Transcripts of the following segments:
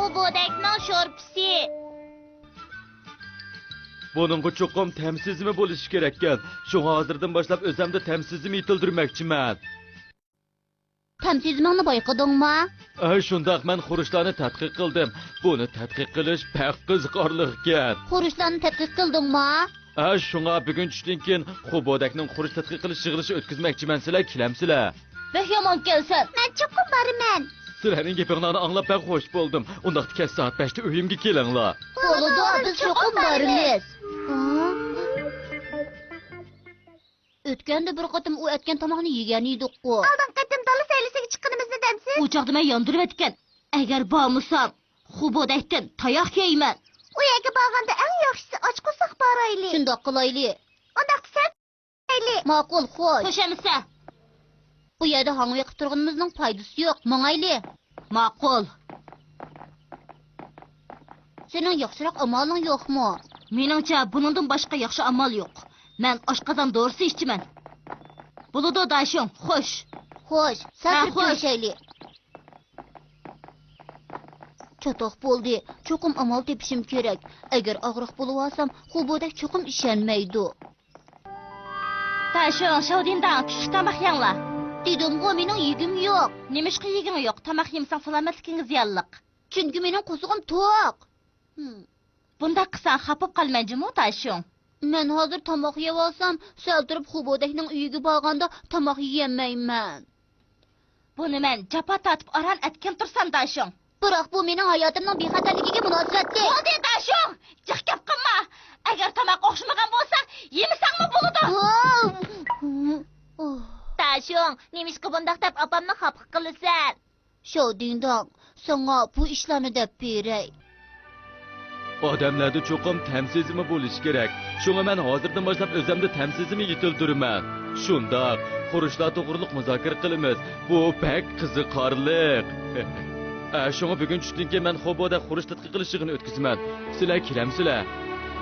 Xubodakning sho'rpisi. Buningga cho'qim tamsizmi bo'lishi kerak ekan. Shunga hozirdan boshlab o'zimda tamsizimni yetildirmoqchiman. Tamsizmingni bayqadingmi? Shundoq men xurishlarni tadqiq qildim. Buni tadqiq qilish paq qiziqarli ekan. Xurishlarni tadqiq qildingmi? Shunga bugun tushdan keyin Xubodakning xurish tadqiq qilish yig'ilishi o'tkazmoqchiman. Sizlar kelamsizlar? Beh yomon kelsin. Men cho'qim boraman. Sizlarning gapinglarni anglab ben hoş buldum. Undaqda kes saat 5'te uyimga kelinglar. Bo'ladi, biz cho'qim boramiz. O'tganda bir qatim u aytgan tomoqni yegan edik-ku. Oldin qatim dala saylisiga chiqqanimizni demsiz? O'choqda men yondirib aytgan. Agar bormasam, Xubodakdan tayoq yeyman. U yerga borganda eng yaxshisi och qo'saq borayli. Shundoq qilayli. Undaq sen ayli. Ma'qul, xo'sh. Qo'shamisa. Bu yerda hangvi qilib turganimizning foydasi yo'q. Mangayli. Ma'qul. Sening yaxshiroq amaling yo'qmi? Meningcha buningdan boshqa yaxshi amal yo'q. Men oshqozon dorisi ichchiman. Bo'ladi dashing, xo'sh. Xo'sh, safir ko'rishayli. Chotoq bo'ldi. Cho'qim amal tepishim kerak. Agar og'riq bo'lib olsam, Xubodak cho'qim ishonmaydi. Dashing, shodindan kichik tomoq yanglar. Dedim-ku, mening yegim yo'q. Nemishqa yeging yo'q? Tomoq yemsang salomatligingiz yalliq. Chunki mening qo'zig'im to'q. Bunda qilsang xafib qolmayjimi, dashing? Men hozir tomoq yeb olsam, sal turib Xubodakning uyiga borganda tomoq yemayman. Buni men japa tatib aran aytgan tursam, dashing. Biroq bu mening hayotimning bexatarligiga munosabatli. Bo'ldi, dashing. Jiqkab qilma. Agar tomoq o'xshamagan bo'lsa, yemasangmi bo'ladi? Dashing, nemishqa bundaq deb opamni xafa qilasan? Shodingdon, senga bu ishlarni deb beray. Odamlarda cho'qim tamsizmi bo'lishi kerak. Shunga men hozirdan boshlab o'zimda tamsizimni yetildirman. Shundoq, xurishlar to'g'riliq muzokara qilamiz. Bu pek qiziqarli. Shunga bugun tushdan keyin men Xuboda xurish tadqiq qilishini o'tkazman. Sizlar kelamsizlar?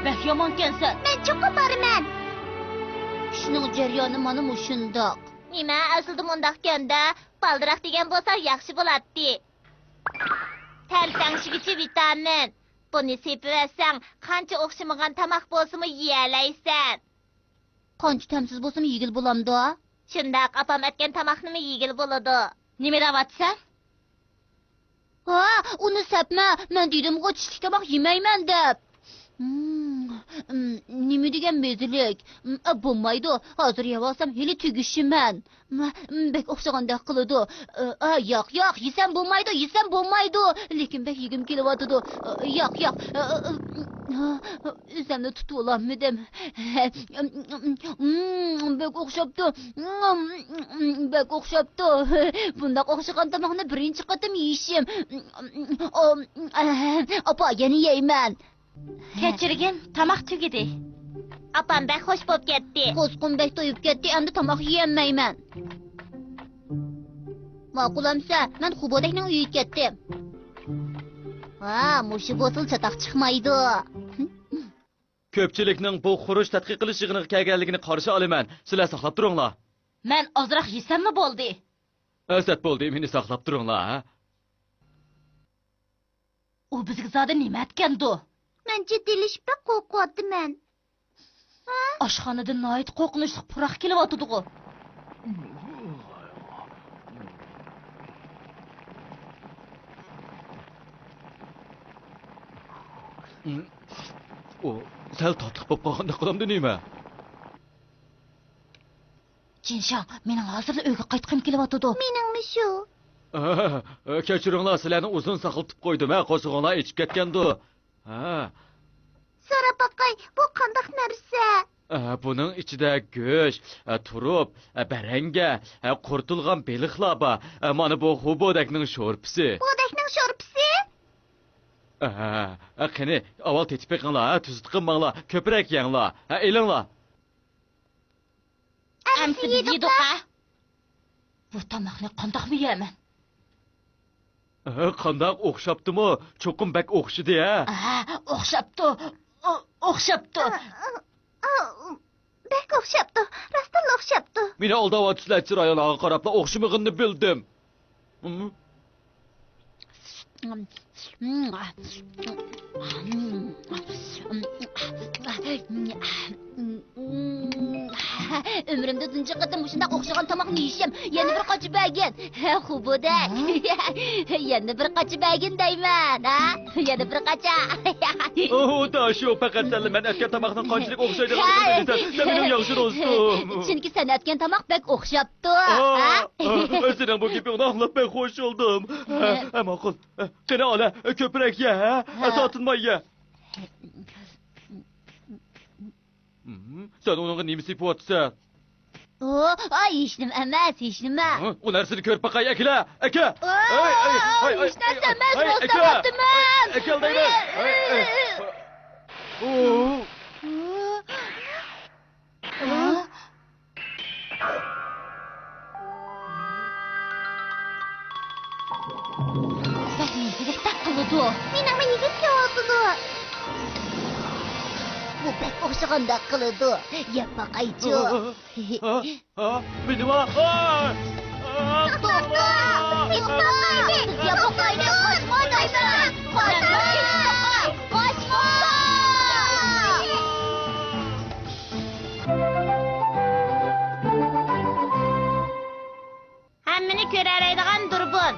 Beh yomon kelsin. Men cho'qim boraman. Shuning jarayoni mana shundoq. Nima, aslida mundaq kanda, baldiroq degan bo'lsa yaxshi bo'ladi. Taltangshigichi vitamin. Buni sepib qancha o'xshamagan tomoq bo'lsa-mu yeyalaysan. Qancha tamsiz bo'lsa-mu yegil bo'lamdi? Shundoq, opam aytgan tomoqni yegil bo'ladi. Nima deyapsan? Ha, uni sapma. Men dedim-ku, tishlik tomoq yemayman deb. Nima degan bezlik? Bo'lmaydi. Hozir yeb olsam, hali tugishiman. Bek o'xshagandek qiladi. Yo'q, yesam bo'lmaydi. Lekin bek yegim kelyapti. Yo'q. O'zimni tutib ololmadim. Bek o'xshabdi. Bundoq o'xshagan tomoqni birinchi qatim yeyishim. Opa, yana yeyman. Kechirgin, tomoq tugidi. Opam bek xo'sh bo'lib ketdi. Qo'zqum bek to'yib ketdi, endi tomoq yemayman. Ma'qulamsa, men Xubodakning uyiga ketdim. Mushi bo'sil chatoq chiqmaydi. Ko'pchilikning bu xurish tadqiq qilish yig'iniga kelganligini qarshi olaman. Sizlar saqlab turinglar. Men ozroq yesammi bo'ldi? Asad bo'ldi, meni saqlab turinglar. U bizga zodi nima aytgandi? Men jiddilashib qo'rqyapman. Oshxonada noyat qo'rqinchli puroq kelyapti-ku. Sal tatliq bo'lib qolganda qilamdi nima? Jinshan, mening hozir uyga qaytqim kelyapti. Meningmi shu? Kechiringlar, sizlarni uzun saqlatib qo'ydim. Qo'zg'onlar ichib ketgandi. So'rab boqay, bu qandoq narsa? Buning ichida go'sht, turub, baranga, qurtilgan beliqlar bor. Mana bu Xubodakning sho'rpisi. Xubodakning sho'rpisi? Qani, avval tetib beqinglar, tuzit qilmanglar, ko'proq yenglar. Elinglar. Amsi yedik-a? Bu tomoqni qandoq yeyaman? Qandoq o'xshabdimi? Cho'qim bak o'xshidi-ya. O'xshabdi. Bek o'xshabdi. Rostdan o'xshabdi. Meni aldayapsizlar, chiroyinglarga qarab o'xshamig'ini bildim. Ömrümde tunca kadın muşundaq oqşagan tamaqni yeyishim. Yana bir qaçı bəgin. Xubudak. Yana bir qaçı bəgin deyman, ha? Yana bir qaça. Daşo, faqat sen men etken tamaqning qanchalik o'xshaydiganligini bilsan. Mening yaxshi do'stim. Chunki sen etgan tamaq bək oqshapti, ha? Sening bu gapingni anglab ben xo'sh oldum. Ma'qul. Qani ola, ko'proq ye, ha? Sotinmay ye. Sen onunla nimisi yapıyorsan? Ay işlim emas, işlim ha. O narsani ko'rib baqay, akla, aka. Hech narsa emas, rostlamoqdiman. Akal deyman. Bak, tak qildi. Mening yigitga oldi. Bu bek o'xshaganda qildi. Yeb baqaychi. Benim ha. To'xta! Yeb baqayni qochma deyman. Qochma! Hammani ko'raraydigan durbun.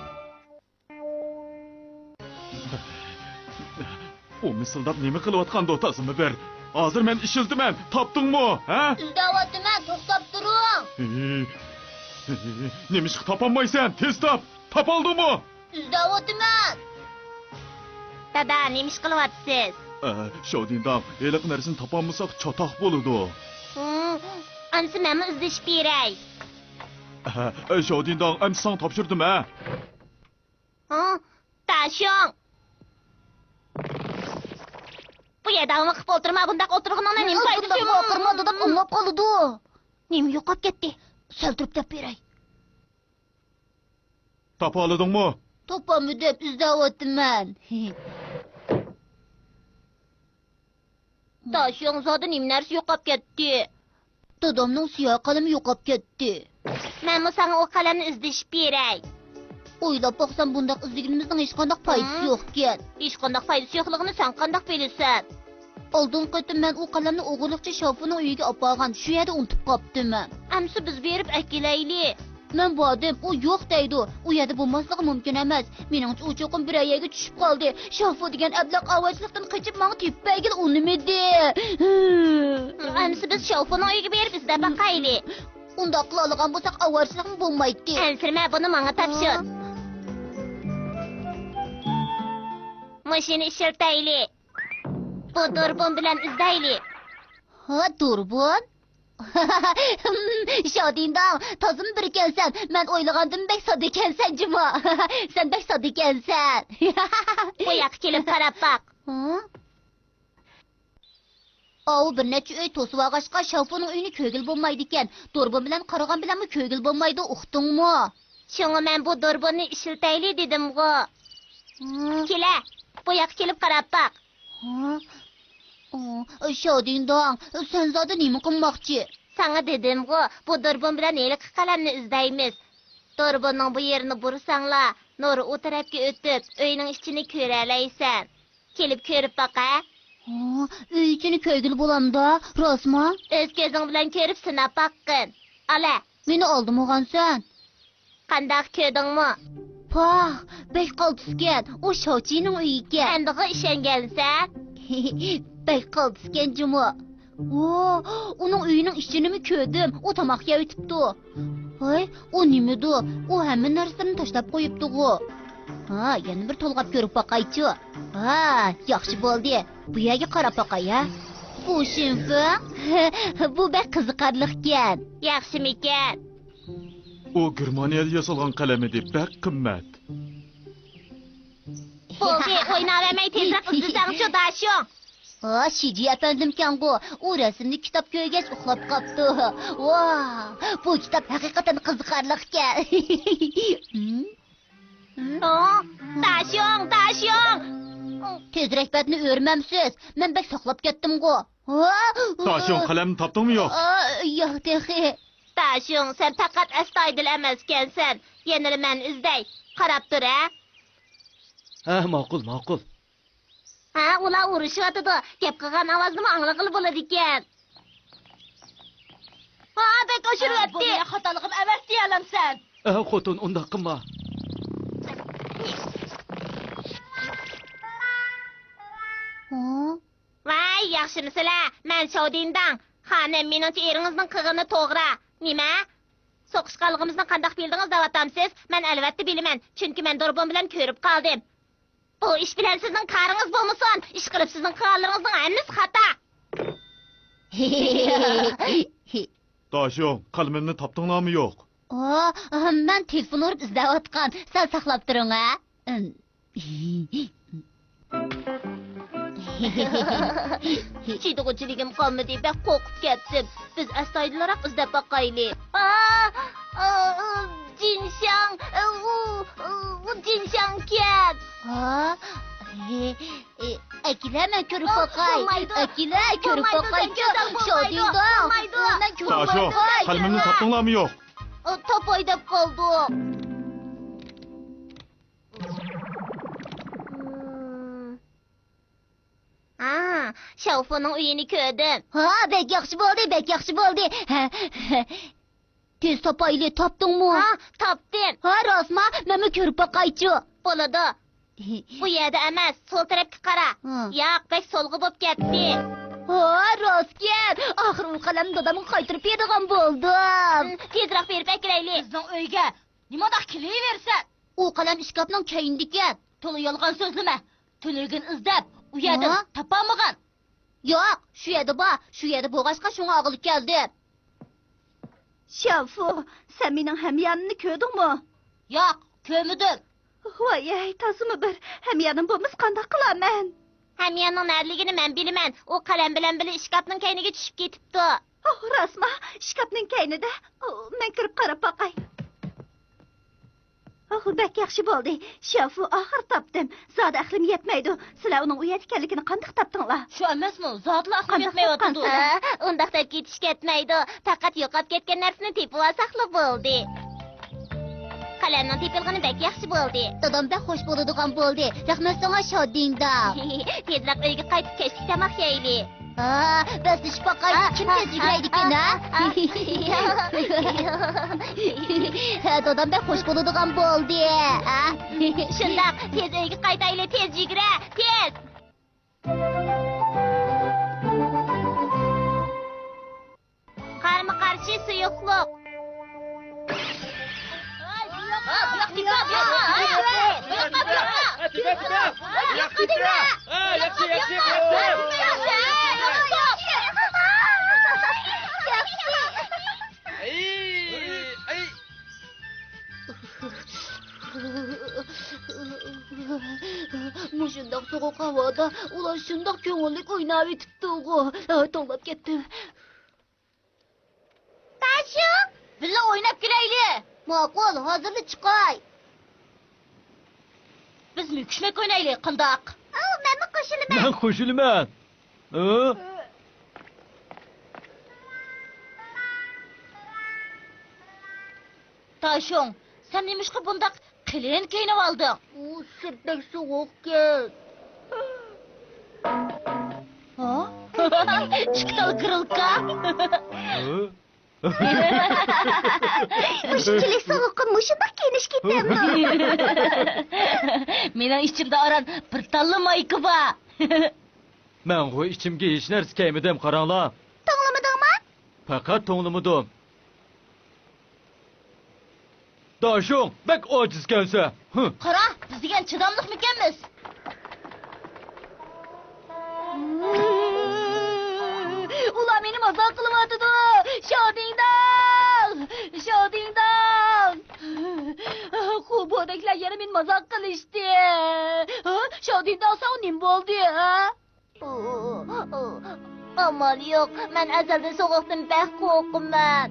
O misildab nima qilayotganda otasimi ber. Hozir men ishildiman, topdingmi, ha? Izlayapman, to'xtab turing. Nima ish topolmaysan? Tez top. Topoldingmi? Izlayapman. Dada, nima ish qilyapsiz? Shodindan, eliq narsani topolmasak chatoq bo'ladi. Ansi men izlashib beray. Shodindan, endi sen topshirdim, ha? Tashong. Bu yerda qilib o'tirma, bundaq o'tirganingda nima foydasi yo'q? O'qirmadi deb o'ngab qoldi. Nima yo'qolib ketdi? Sal turib deb beray. Topa oldingmi? Topamı deb izlayapman. Tashong zodi nima narsa yo'qolib ketdi. Dadamning siyoh qalami yo'qolib ketdi. Men bu sana o qalamni izlashib beray. O'ylab boqsam bundaq izlaganimizning hech qanday foydasi yo'q ekan. Hech qanday foydasi yo'qligini sen qanday bilasan? Oldin qatim men u qalamni o'g'irliqcha Shofuning uyiga olib borgan. Shu yerda unutib qopdiman. Amsi biz berib akilayli. Men bordim, u yo'q deydi. U yerda bo'lmasligi mumkin emas. Meningcha u cho'qim bir ayaga tushib qoldi. Shofu degan ablaq avajliqdan qochib menga tepagil unimidi. Amsi biz Shofuning uyiga berib izlab baqayli. Unda qila olgan bo'lsak avajliqim bo'lmaydi. Ansirma buni menga topshir. Mashina ishlatayli. Bu durbun bilan izlayli. Ha, durbun? Shodindan, tozim bir ekansan. Men o'ylagandim bek sodda ekansan, juma. Sen bek sodda ekansan. Bu yoqqa kelib qarab baq. Avu bir necha uy to'sib olg'ashqa Shofuning uyini ko'gil bo'lmaydi ekan. Durbun bilan qaragan bilanmi ko'gil bo'lmaydi, uqdingmi? Shunga men bu durbunni ishlatayli dedim-ku. Kela, bu yoqqa kelib qarab baq. Shodindan, sen zodi nima qilmoqchi? Sana dedim-ku, bu durbun bilan eliq qalamni izlaymiz. Durbunning bu yerini bursanglar, nuri u tarafga o'tib, uyning ichini ko'ralaysan. Kelib ko'rib baqa. Uy ichini ko'gil bo'lamda, rostmi? O'z ko'zing bilan ko'rib sinab baqqin. Ala, meni oldim o'g'ansan. Qandaq ko'rdingmi? Pah, bek qoltisgan, o Shochining uyi ekan. Endiga ishongansan? Bek qoltisgan juma. Uning uyining ichini ko'rdim. U tamoqqa o'tibdi. Voy, u nimadi? U hamma narsani tashlab qo'yibdi-ku. Yana bir to'lg'ab ko'rib boqaychi. Yaxshi bo'ldi. Bu yerga qarab boqay, ha. Bu shinfi? Bu bek qiziqarli ekan. Yaxshimikan? O Germaniyada yasalgan qalam edi, bak qimmat. Bo'ldi, o'ynavermay tezroq izlasang-chi, Dashong. Shiji efendimkan-ku, u rasmni kitob ko'rgach uxlab qopti. Bu kitob haqiqatan qiziqarli ekan. Dashong, Dashong. Tezroq batni o'rmamsiz. Men bek saqlab ketdim-ku. Dashong qalamni topdingmi yo'q? Yo'q, texi. Dashong, sen faqat astoydil emaskansan. Yana men izlay. Qarab tur, ha? Ha, ma'qul. Ha, ular urushyotidi. Gap qilgan ovozni anglag'ili bo'ladi ekan. Ha, bek Bu oshiryapti. ne xatoligim emas diyelim sen. Xotin, undaq qilma. Vay, yaxshimisizlar? Men Shodindan. Xonim, meningcha eringizning qig'ini to'g'ri. Nima? So'qishganligimizni qandoq bildingiz da'vatamsiz? Men albatta bilaman, chunki men Dorbon bilan ko'rib qoldim. Bu ish bilan sizning qaringiz bo'lmasin. Ish qilib sizning qilganlaringizning hammasi xato. Daşım, kalbimni tapdinglarmi yo'q? Ben telefon urib izlayotgan. Sen saqlab turing, ha? Chidag'uchiligim qolmadi, bak qo'rqib ketdim. Biz astoydilroq izlab boqaylik. Jinshang, u Jinshang ket. Akila men ko'rib boqay. Akila ko'rib boqay. Shodingda. Men ko'rib Daşım, kalbimni tapdinglarmi yo'q? Topoy deb qoldim. Şavfu'nun uyini ko'rdim. Ha, bek yaxshi bo'ldi. Tez topayli, topdingmi? Ha, topdim. Ha, rostmi? Men ko'rib boqaychi. Bo'ladi. Bu yerda emas, sol tarafga qara. Ha. Yo'q, bek solg'i bo'lib ketdi. Ha, rostken. Axir u qalamni dadamga qaytirib beradigan bo'ldim. Tezroq berib akiraylik. Bizning uyga nimadoq kelaversa? U qalam ishkapning keyinda ekan. To'la yolg'on so'zlama. To'ligin izlab, u yerdan topolmagan. Yo'q, shu yerda bo'lg'achqa shunga og'ilib keldim. Şafu, sen mening hamyonimni ko'rdingmi? Yo'q, ko'rmadim. Voy, tasimi bir hamyonim bo'lmas qanday qilaman? Hamyonning narligini men bilaman. U qalam bilan birga ishkapning keyniga tushib ketibdi. Rostmi? Shkafning kaynida. Men kirib qarab boqay. Bak yaxshi bo'ldi. Şafu, oxir topdim. Zod aqlim yetmaydi. Sizlar uning uyat ekanligini qanday topdinglar? Shu emasmi? Zotli aqlim yetmayotdi. Undaq deb ketish ketmaydi. Faqat yo'qolib ketgan narsani tepib olsaqli bo'ldi. Qalamning tepilgani bek yaxshi bo'ldi. Dadam bek xush bo'ladigan bo'ldi. Rahmat sana Shodingda. Tezroq uyga qaytib kechki tomoq yeylik. Biz ish boqay. Kim tez yuguraydi ekan, ha? Dadam bek xush bo'ladigan bo'ldi. Shundoq, tez uyga qaytaylik, tez yugura, tez. Qarama-qarshi suyuqlik. Mushundoq sovuq havoda ular shundoq ko'ngillik o'ynab etibdi-ku. To'lib ketdim. Tashu, Billa o'ynab kelaylik. Ma'qul, hozirda chiqay. Biz mukishmak o'ynaylik, qandoq? men qo'shilaman. Men qo'shilaman. Tashung, sen nemishqa bundaq qilin kiyinib olding? U sirtdak sovuqkan. Ha? Chiqtal grilka. Shunchalik sovuqqa mushundoq kiyinish ketdimmi? Mening ichimda aran bir talla mayka bor. Men qo'y ichimga hech narsa kiymadim, qaranglar. To'nglamadingmi? Faqat to'nglamadim. Daşım, bak acizkense. Qara, biz degan chidamliq ekanmiz. Ular meni mazaq qilyapti. Shodingdan. Qu bo'daklar yana men mazaq qilishdi. Shodingdan sen nim bo'ldi, ha? Amal yo'q, men azaldan sovuqdan bek qo'rqaman.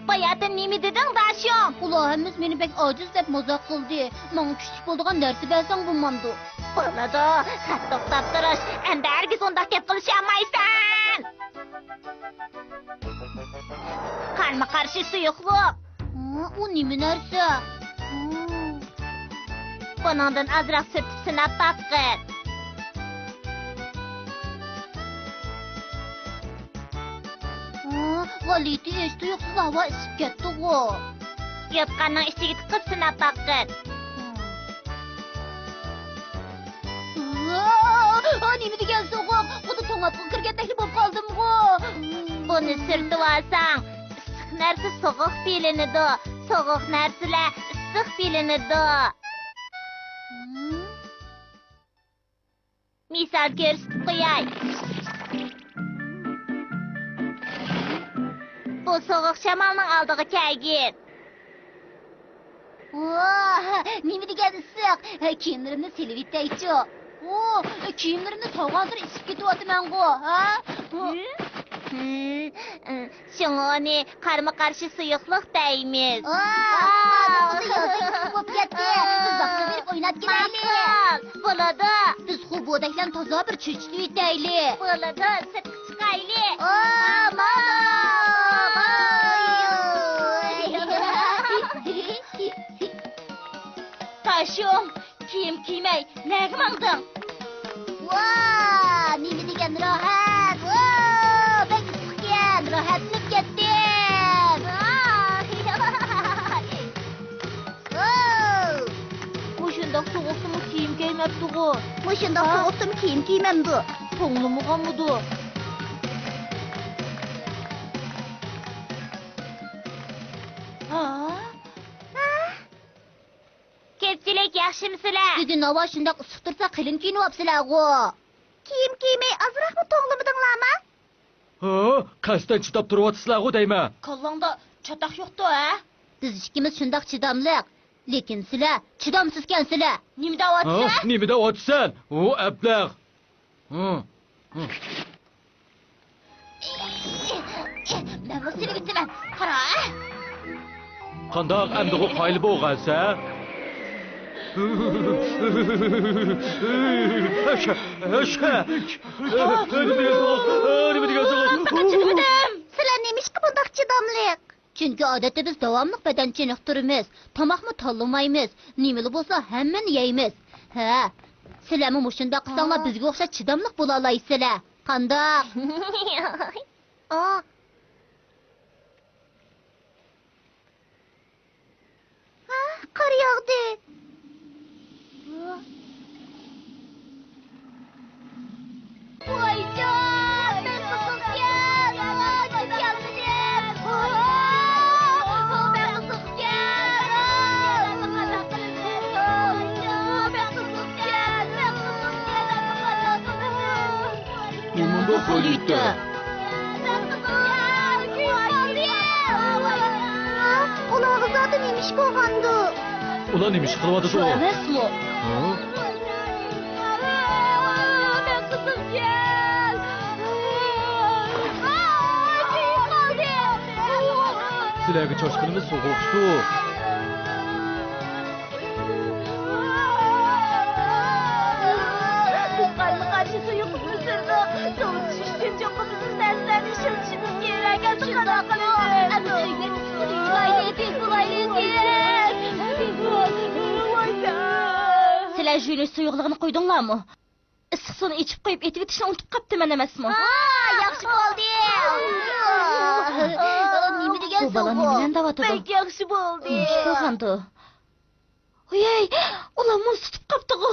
Bayatın nima deding, Dashum? Ularimiz meni bek ojiz deb mazaq qildi. Menga kuchli bo'ladigan narsa bersang bo'lmamdi. Bo'ladi, qattiq toptirish. Endi hargiz undaq gap qilisholmaysan. Qarama-qarshi suyuqlik. U nima narsa? Bunundan azroq sürtüp sinab bakın. Valiti hiç tuyuksuz hava isip ketdi o. Yotqanning ichiga tiqib sinab bakın. Nima degan so'g'im? Xuddi to'ng'atga kirgandek bo'lib qoldim-ku. Buni sürtüp alsang, issiq narsa soğuq bilinidi. Soğuq narsalar issiq bilinidi. Misal ko'rsatib qo'yay. Bu soğuq shamolning oldiga kelgin. Nima degan issiq? Kiyimlarimni silib itaychi. Kiyimlarimni sovuqdir isib ketyapman-ku, ha? Şunu karma karşı suyuqluq deymiz. Bo'lib ketdi. Biz vaqtni berib o'ynab kelaylik. Bo'ladi. Biz xubodakdan toza bir cho'chitib itaylik. Bo'ladi. Sirtqa chiqaylik. Taşım, kiyim kiymay, nega mangding? Nima degan rohat? Bek issiqkan, rohatlanib ketdim. Mushundoq sovuqdimi kiyim kiymabdi-ku. Mushundoq sovuqdim kiyim kiymamdi. To'nglimig'amidi. Ko'pchilik yaxshimisizlar? Bugun havo shundoq issiq tursa, qilin kiyinyapsizlar-ku. Kiyim kiymay azroqmi to'nglimidinglarmi? Ha, qasdan chidab turyapsizlar-ku deyman. Kollangda chataq yo'qdi, ha? Biz ikkimiz shundoq chidamliq. Lekin sizlar chidamsizkansizlar. Nima Ha, deyapsiz? nima deyapsan? O, ablah. Men bu seni bitaman. Qara. Qandoq endi bu qayli bo'lgansa? Nima degan so'g'im? Sizlar nemishqa bundoq chidamliq? Chunki odatda biz davomli badan chiniqtiramiz, tomoqni tanlamaymiz, nimali bo'lsa hammani yeymiz. Ha, sizlarmi mushunda qilsanglar bizga o'xshab chidamliq bo'la olaysizlar. Qandoq? Qor yog'di. Voyjon, men qiziqgan. Chidamliq. Nimunda qo'ydi? Ularga zoti nemish bo'lgandi? Ular nima ish qilyapti Shu u? emasmi? Ha? Sizlarga choshqinimiz so'g'uq suv. Biz qarma qarshi suyuqlikni sirdi. Sovutishish uchun cho'qqimizni narsalarni ishlatishimiz kerak. Shundoq Sizlar jüli suyuqligini qo'ydinglarmi? Issiq suvni ichib qo'yib etib etishni unutib qaptiman emasmi? yaxshi bo'ldi. Nima degan Bu bola nima bilan davatadi? Bek yaxshi bo'ldi. Nima bo'lgandi? Oyey, ular muz tutib qapti-ku.